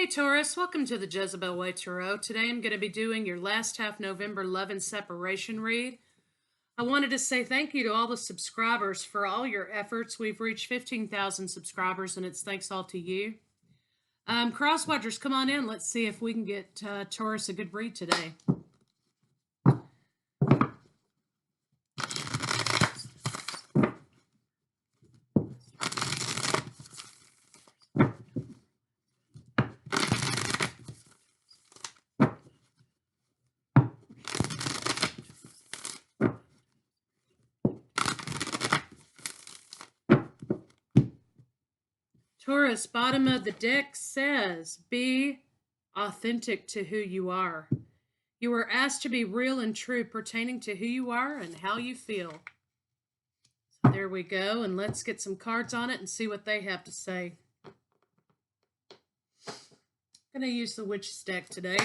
Hey Taurus, welcome to the Jezebel Way Tarot. Today I'm going to be doing your last half November love and separation read. I wanted to say thank you to all the subscribers for all your efforts. We've reached 15,000 subscribers and it's thanks all to you. Crosswatchers, come on in. Let's see if we can get Taurus a good read today. Taurus, bottom of the deck says, be authentic to who you are. You are asked to be real and true pertaining to who you are and how you feel. So there we go, and let's get some cards on it and see what they have to say. I'm going to use the Witch's deck today.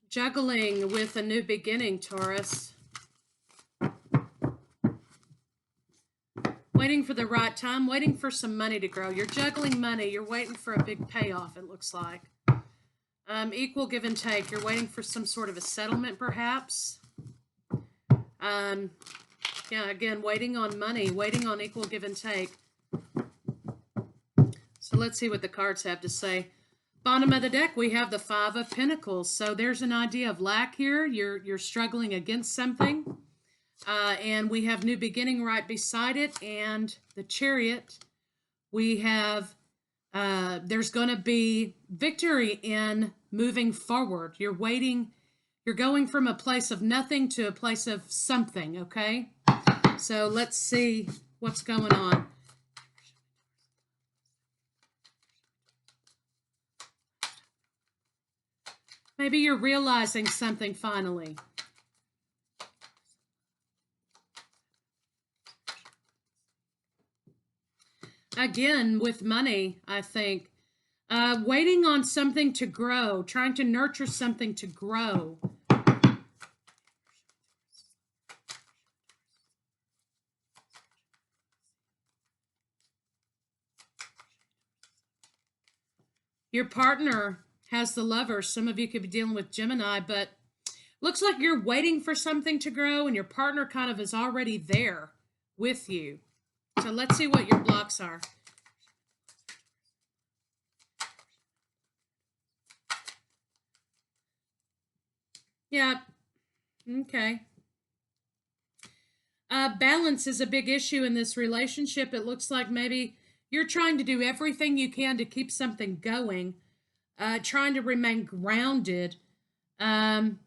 Juggling with a new beginning, Taurus. Waiting for the right time, waiting for some money to grow. You're juggling money. You're waiting for a big payoff, it looks like. Equal give and take. You're waiting for some sort of a settlement, perhaps. Yeah, again, waiting on money, waiting on equal give and take. So let's see what the cards have to say. Bottom of the deck, we have the Five of Pentacles. So there's an idea of lack here. You're struggling against something. And we have new beginning right beside it. And the Chariot, we have, there's going to be victory in moving forward. You're waiting. You're going from a place of nothing to a place of something, okay? So let's see what's going on. Maybe you're realizing something finally. Again, with money, I think. Waiting on something to grow, trying to nurture something to grow. Your partner has the Lover. Some of you could be dealing with Gemini, but looks like you're waiting for something to grow and your partner kind of is already there with you. So let's see what your blocks are. Yeah, okay. Balance is a big issue in this relationship. It looks like maybe you're trying to do everything you can to keep something going. Trying to remain grounded. But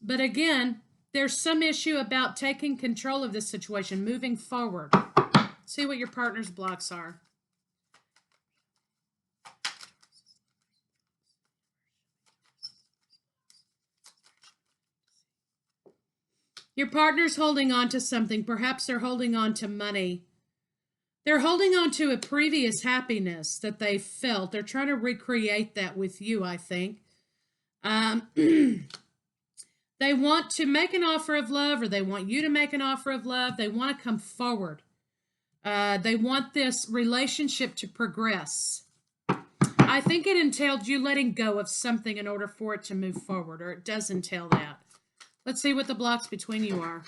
again, there's some issue about taking control of this situation, moving forward. See what your partner's blocks are. Your partner's holding on to something. Perhaps they're holding on to money. They're holding on to a previous happiness that they felt. They're trying to recreate that with you, I think. They want to make an offer of love, or they want you to make an offer of love. They want to come forward. They want this relationship to progress. I think it entailed you letting go of something in order for it to move forward, or it does entail that. Let's see what the blocks between you are.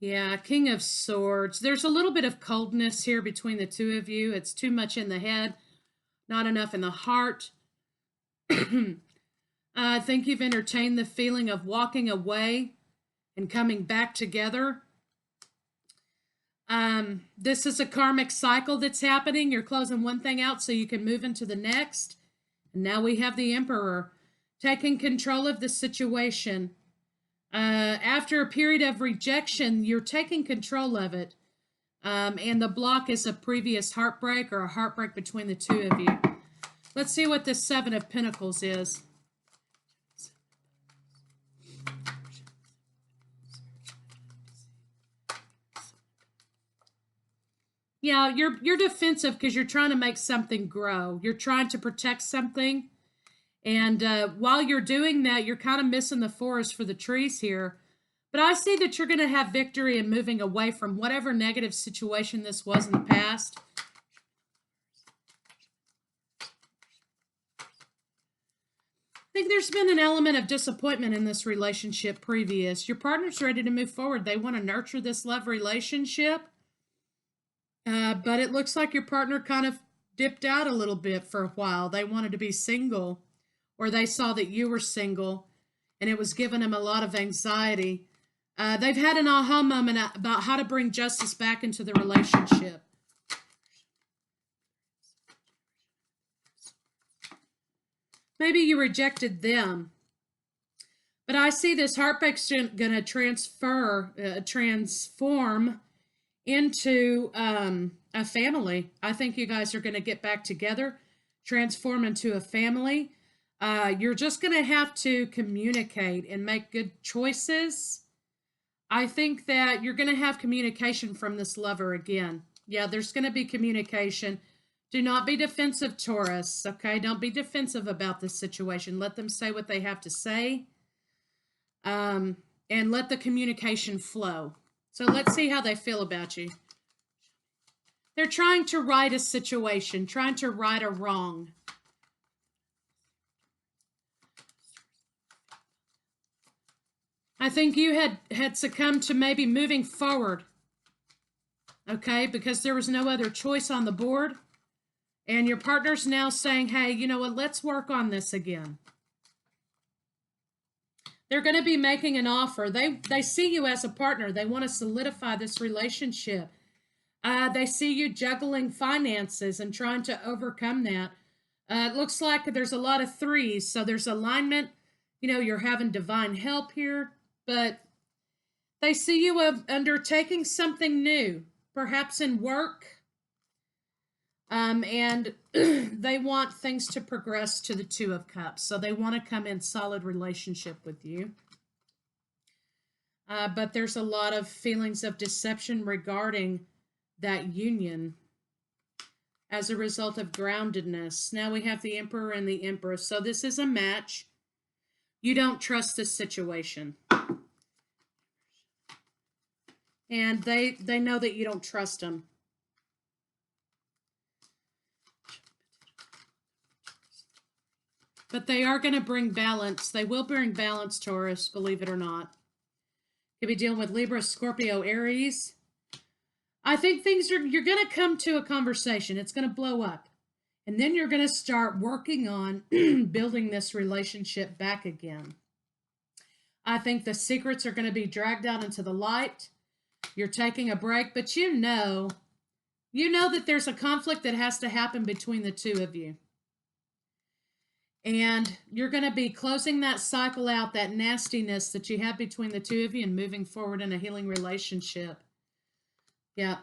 Yeah, King of Swords. There's a little bit of coldness here between the two of you. It's too much in the head, not enough in the heart. I think you've entertained the feeling of walking away and coming back together. This is a karmic cycle that's happening. You're closing one thing out so you can move into the next. And now we have the Emperor taking control of the situation. After a period of rejection, you're taking control of it. And the block is a previous heartbreak or a heartbreak between the two of you. Let's see what this Seven of Pentacles is. Yeah, you're defensive because you're trying to make something grow. You're trying to protect something. And while you're doing that, you're kind of missing the forest for the trees here. But I see that you're going to have victory in moving away from whatever negative situation this was in the past. I think there's been an element of disappointment in this relationship previous. Your partner's ready to move forward. They want to nurture this love relationship. But it looks like your partner kind of dipped out a little bit for a while. They wanted to be single, or they saw that you were single, and it was giving them a lot of anxiety. They've had an aha moment about how to bring justice back into the relationship. Maybe you rejected them. But I see this heartbreak's going to transform into a family. I think you guys are going to get back together, transform into a family. You're just going to have to communicate and make good choices. I think that you're going to have communication from this lover again. Yeah, there's going to be communication. Do not be defensive, Taurus, okay? Don't be defensive about this situation. Let them say what they have to say, and let the communication flow. So let's see how they feel about you. They're trying to right a situation, trying to right a wrong. I think you had succumbed to maybe moving forward, okay, because there was no other choice on the board. And your partner's now saying, hey, you know what, let's work on this again. They're going to be making an offer. They see you as a partner. They want to solidify this relationship. They see you juggling finances and trying to overcome that. It looks like there's a lot of threes, so there's alignment. You know, you're having divine help here, but they see you undertaking something new, perhaps in work. And they want things to progress to the Two of Cups. So they want to come in solid relationship with you. But there's a lot of feelings of deception regarding that union as a result of groundedness. Now we have the Emperor and the Empress. So this is a match. You don't trust this situation. And they know that you don't trust them. But they are going to bring balance. They will bring balance, Taurus, believe it or not. Could be dealing with Libra, Scorpio, Aries. I think you're going to come to a conversation. It's going to blow up. And then you're going to start working on building this relationship back again. I think the secrets are going to be dragged out into the light. You're taking a break, but you know that there's a conflict that has to happen between the two of you. And you're going to be closing that cycle out, that nastiness that you have between the two of you, and moving forward in a healing relationship. Yeah.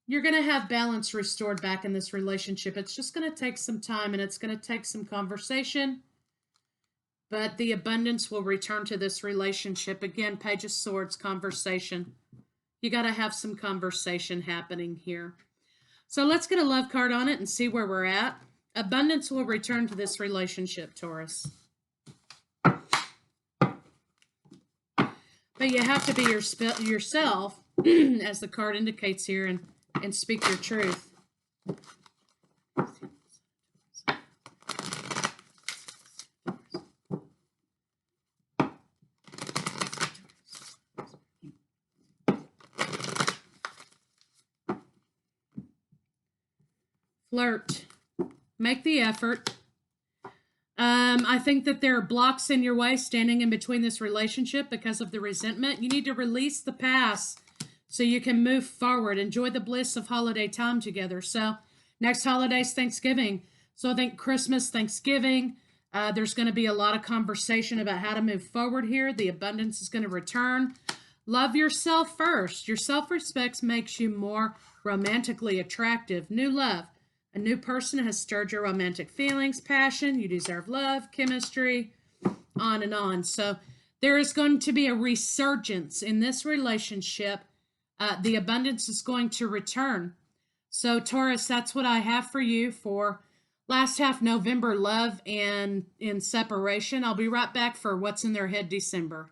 You're going to have balance restored back in this relationship. It's just going to take some time, and it's going to take some conversation. But the abundance will return to this relationship. Again, Page of Swords, conversation. You got to have some conversation happening here. So let's get a love card on it and see where we're at. Abundance will return to this relationship, Taurus. But you have to be yourself, as the card indicates here, and speak your truth. Flirt. Make the effort. I think that there are blocks in your way standing in between this relationship because of the resentment. You need to release the past so you can move forward. Enjoy the bliss of holiday time together. So next holiday is Thanksgiving. So I think Christmas, Thanksgiving, there's going to be a lot of conversation about how to move forward here. The abundance is going to return. Love yourself first. Your self-respect makes you more romantically attractive. New love. A new person has stirred your romantic feelings, passion. You deserve love, chemistry, on and on. So there is going to be a resurgence in this relationship. The abundance is going to return. So, Taurus, that's what I have for you for last half November love and in separation. I'll be right back for What's in Their Head December.